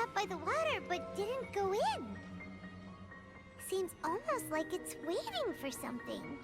out by the water but didn't go in. Seems almost like it's waiting for something.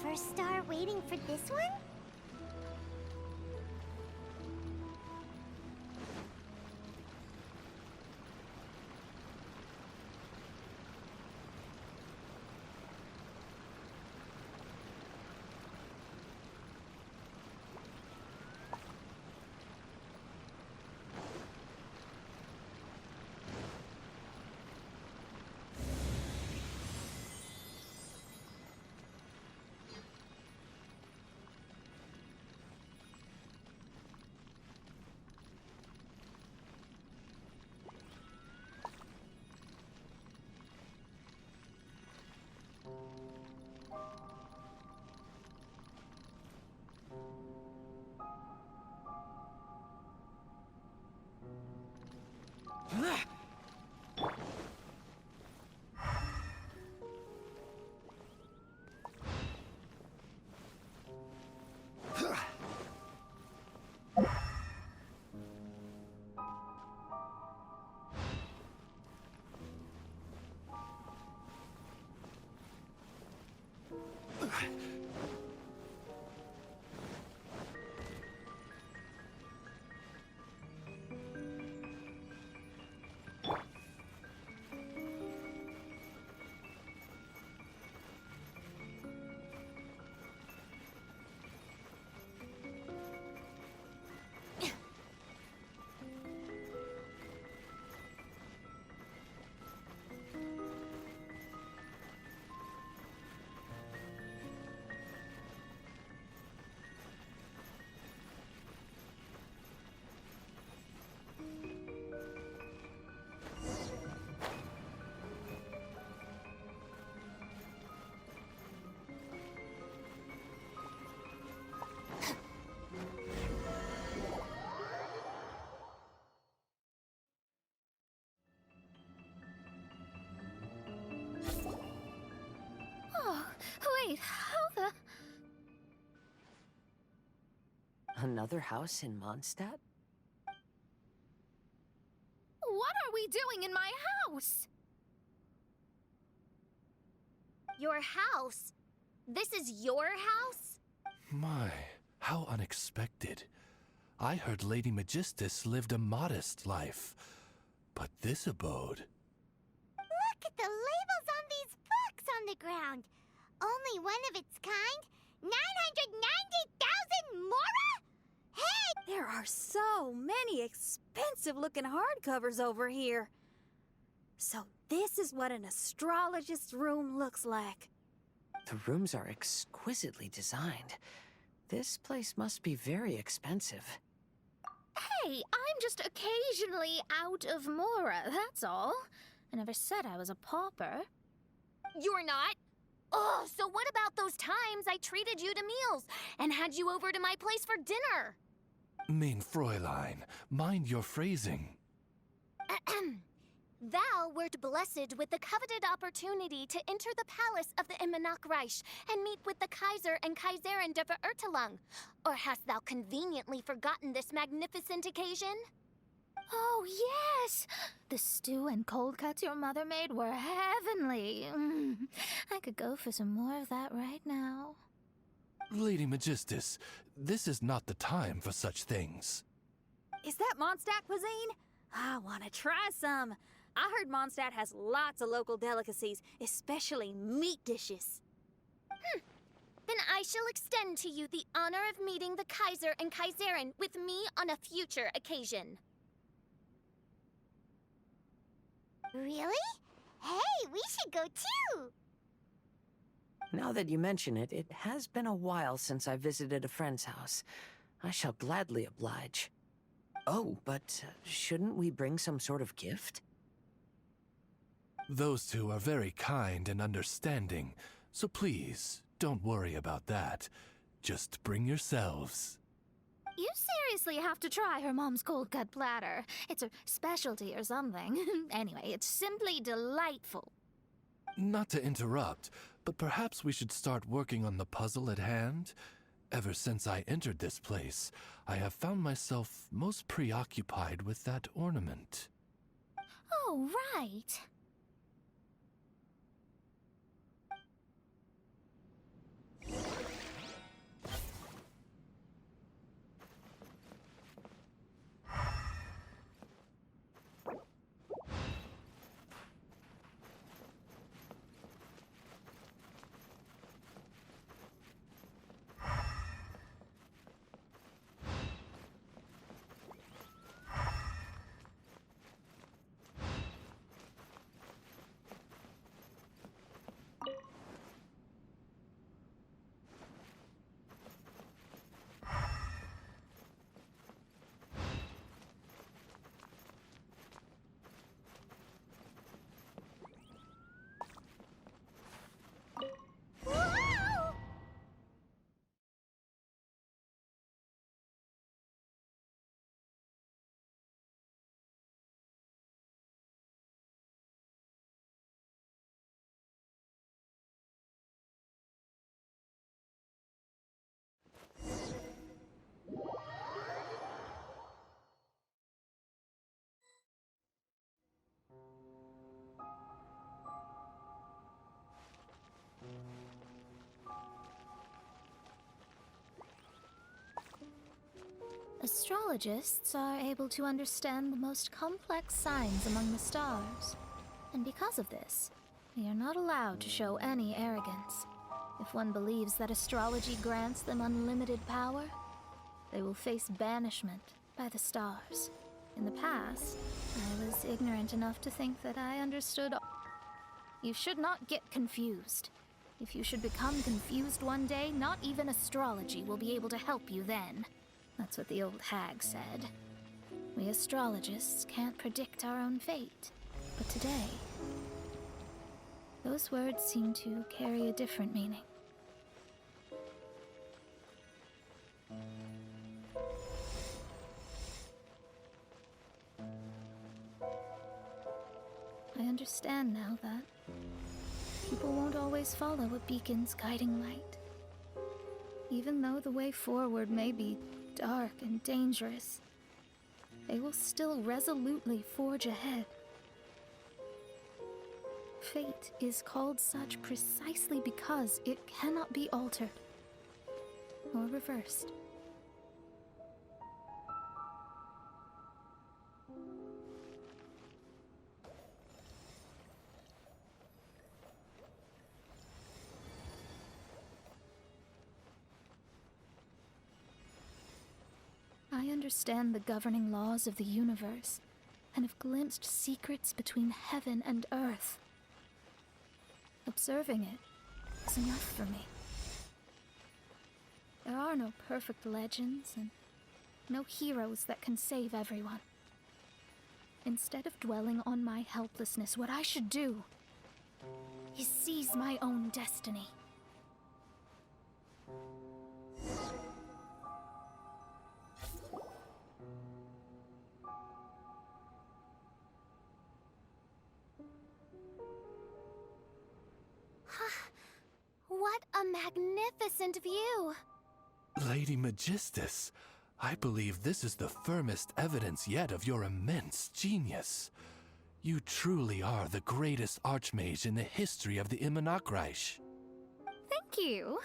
First star waiting for this one? Wait, how the... Another house in Mondstadt? What are we doing in my house? Your house? This is your house? My, how unexpected. I heard Lady Magistus lived a modest life, but this abode... Look at the labels on these books on the ground. Only one of its kind? 990,000 Mora? Hey! There are so many expensive-looking hardcovers over here. So this is what an astrologist's room looks like. The rooms are exquisitely designed. This place must be very expensive. Hey, I'm just occasionally out of Mora, that's all. I never said I was a pauper. You're not? Oh, so what about those times I treated you to meals and had you over to my place for dinner? Mein Fräulein, mind your phrasing. Thou wert blessed with the coveted opportunity to enter the palace of the Immanok Reich and meet with the Kaiser and Kaiserin der Verurteilung. Or hast thou conveniently forgotten this magnificent occasion? Oh, yes! The stew and cold cuts your mother made were heavenly. I could go for some more of that right now. Lady Magistus, this is not the time for such things. Is that Mondstadt cuisine? I want to try some. I heard Mondstadt has lots of local delicacies, especially meat dishes. Then I shall extend to you the honor of meeting the Kaiser and Kaiserin with me on a future occasion. Really? Hey, we should go too! Now that you mention it, it has been a while since I visited a friend's house. I shall gladly oblige. Oh, but shouldn't we bring some sort of gift? Those two are very kind and understanding, so please, don't worry about that. Just bring yourselves. You seriously have to try her mom's cold cut platter. It's her specialty or something. Anyway, it's simply delightful. Not to interrupt, but perhaps we should start working on the puzzle at hand? Ever since I entered this place, I have found myself most preoccupied with that ornament. Oh, right. Astrologists are able to understand the most complex signs among the stars. And because of this, they are not allowed to show any arrogance. If one believes that astrology grants them unlimited power, they will face banishment by the stars. In the past, I was ignorant enough to think that I understood all. You should not get confused. If you should become confused one day, not even astrology will be able to help you then. That's what the old hag said. We astrologists can't predict our own fate. But today, those words seem to carry a different meaning. I understand now that people people won't always follow a beacon's guiding light. Even though the way forward may be dark and dangerous, they will still resolutely forge ahead. Fate is called such precisely because it cannot be altered or reversed. I understand the governing laws of the universe and have glimpsed secrets between heaven and earth. Observing it is enough for me. There are no perfect legends and no heroes that can save everyone. Instead of dwelling on my helplessness, what I should do is seize my own destiny. What a magnificent view! Lady Magistus, I believe this is the firmest evidence yet of your immense genius. You truly are the greatest archmage in the history of the Immonakreich. Thank you.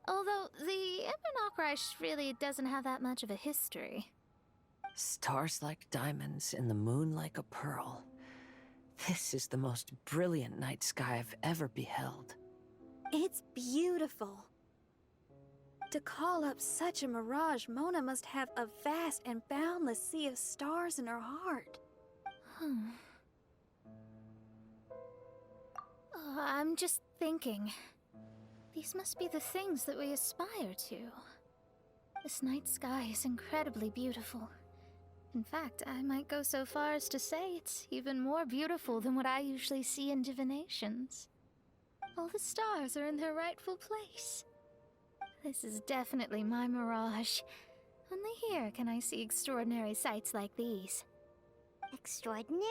Although the Immonakreich really doesn't have that much of a history. Stars like diamonds and the moon like a pearl. This is the most brilliant night sky I've ever beheld. It's beautiful. To call up such a mirage, Mona must have a vast and boundless sea of stars in her heart. I'm just thinking. These must be the things that we aspire to. This night sky is incredibly beautiful. In fact, I might go so far as to say it's even more beautiful than what I usually see in divinations. All the stars are in their rightful place. This is definitely my mirage. Only here can I see extraordinary sights like these. Extraordinary?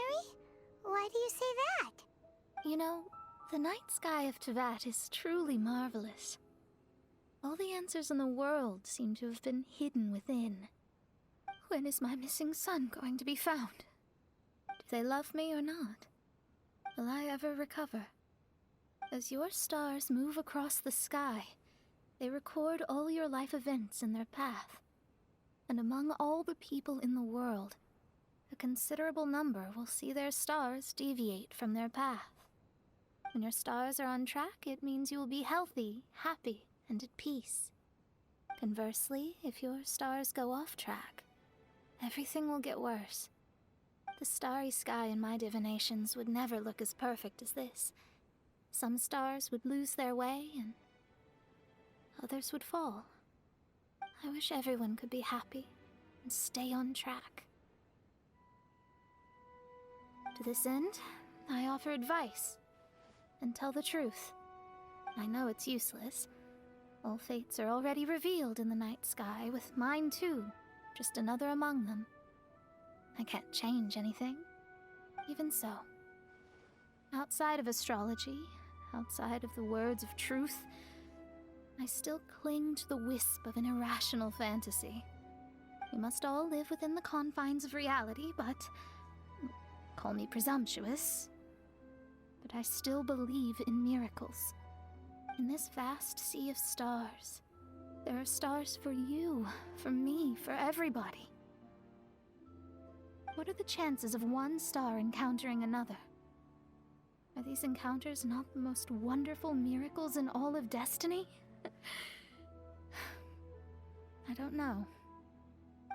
Why do you say that? You know, the night sky of Tevat is truly marvelous. All the answers in the world seem to have been hidden within. When is my missing son going to be found? Do they love me or not? Will I ever recover? As your stars move across the sky, they record all your life events in their path. And among all the people in the world, a considerable number will see their stars deviate from their path. When your stars are on track, it means you will be healthy, happy, and at peace. Conversely, if your stars go off track, everything will get worse. The starry sky in my divinations would never look as perfect as this. Some stars would lose their way, and others would fall. I wish everyone could be happy and stay on track. To this end, I offer advice and tell the truth. I know it's useless. All fates are already revealed in the night sky, with mine too, just another among them. I can't change anything. Even so, outside of astrology, outside of the words of truth, I still cling to the wisp of an irrational fantasy. We must all live within the confines of reality, but call me presumptuous. But I still believe in miracles. In this vast sea of stars, there are stars for you, for me, for everybody. What are the chances of one star encountering another? Are these encounters not the most wonderful miracles in all of destiny? I don't know.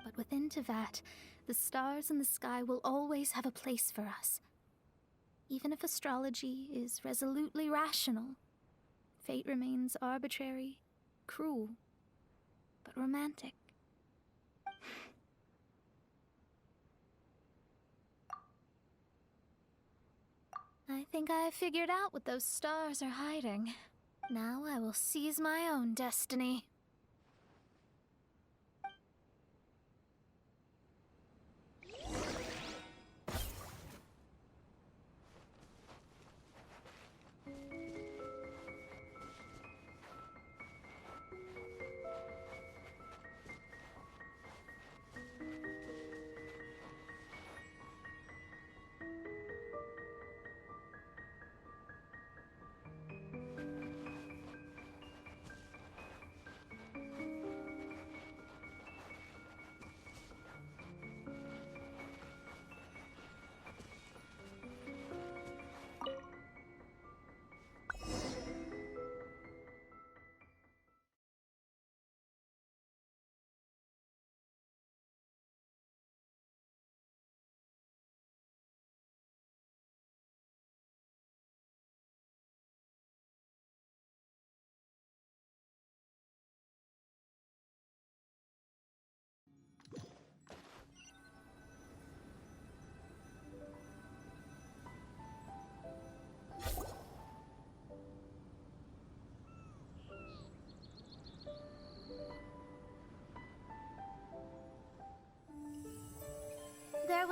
But within Tevat, the stars in the sky will always have a place for us. Even if astrology is resolutely rational, fate remains arbitrary, cruel, but romantic. I think I have figured out what those stars are hiding. Now I will seize my own destiny.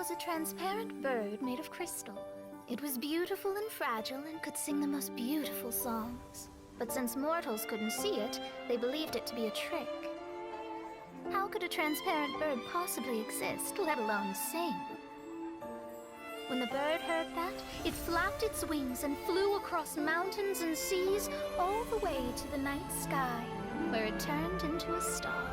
was a transparent bird made of crystal. It was beautiful and fragile and could sing the most beautiful songs. But since mortals couldn't see it, they believed it to be a trick. How could a transparent bird possibly exist, let alone sing? When the bird heard that, it flapped its wings and flew across mountains and seas all the way to the night sky, where it turned into a star.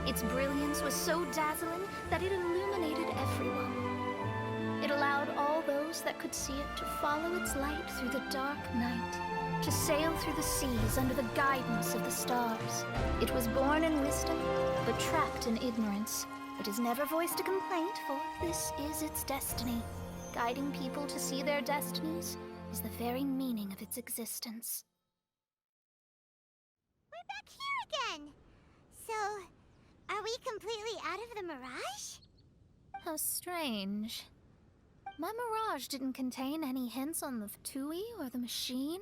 Its brilliance was so dazzling that it illuminated everyone. It allowed all those that could see it to follow its light through the dark night, to sail through the seas under the guidance of the stars. It was born in wisdom, but trapped in ignorance. It has never voiced a complaint, for this is its destiny. Guiding people to see their destinies is the very meaning of its existence. We're back here again! So, are we completely out of the mirage? How strange. My mirage didn't contain any hints on the Fatui or the machine.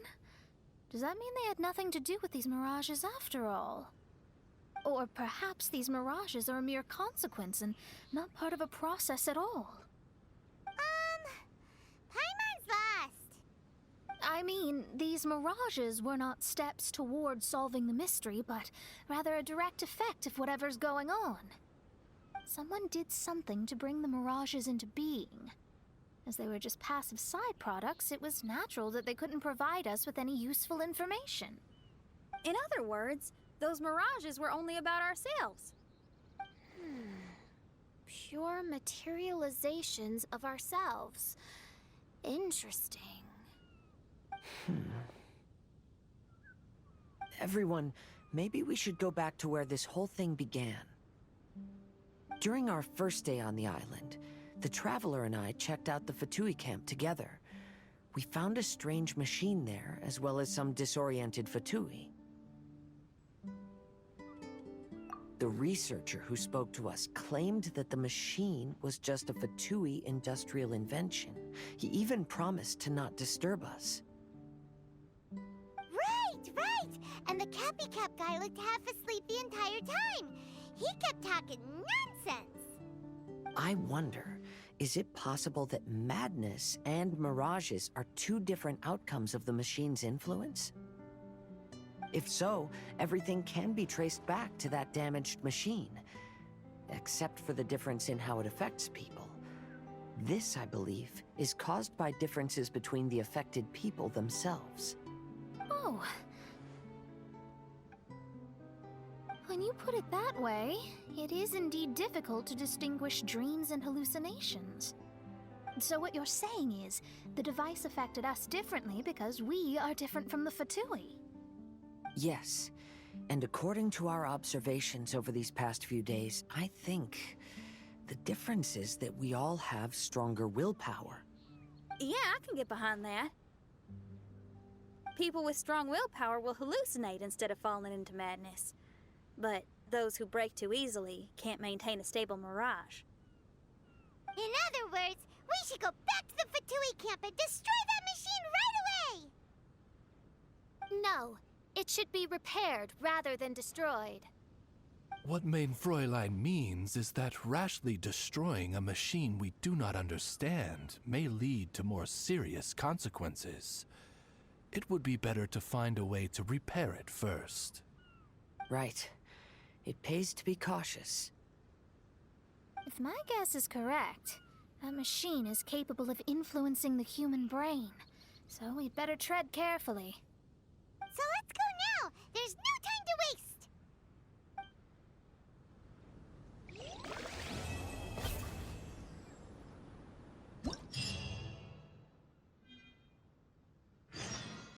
Does that mean they had nothing to do with these mirages after all? Or perhaps these mirages are a mere consequence and not part of a process at all. Paimon's lost. I mean, these mirages were not steps toward solving the mystery, but rather a direct effect of whatever's going on. Someone did something to bring the mirages into being. As they were just passive side products, it was natural that they couldn't provide us with any useful information. In other words, those mirages were only about ourselves. Pure materializations of ourselves. Interesting. Everyone, maybe we should go back to where this whole thing began. During our first day on the island, the Traveler and I checked out the Fatui camp together. We found a strange machine there, as well as some disoriented Fatui. The researcher who spoke to us claimed that the machine was just a Fatui industrial invention. He even promised to not disturb us. Right! And the Cappy Cap guy looked half asleep the entire time. He kept talking nonsense. I wonder, is it possible that madness and mirages are two different outcomes of the machine's influence? If so, everything can be traced back to that damaged machine, except for the difference in how it affects people. This, I believe, is caused by differences between the affected people themselves. Oh. When you put it that way, it is indeed difficult to distinguish dreams and hallucinations. So what you're saying is, the device affected us differently because we are different from the Fatui. Yes, and according to our observations over these past few days, I think the difference is that we all have stronger willpower. Yeah, I can get behind that. People with strong willpower will hallucinate instead of falling into madness. But those who break too easily can't maintain a stable mirage. In other words, we should go back to the Fatui camp and destroy that machine right away! No, it should be repaired rather than destroyed. What Mein Fräulein means is that rashly destroying a machine we do not understand may lead to more serious consequences. It would be better to find a way to repair it first. Right. It pays to be cautious. If my guess is correct, that machine is capable of influencing the human brain. So we'd better tread carefully. So let's go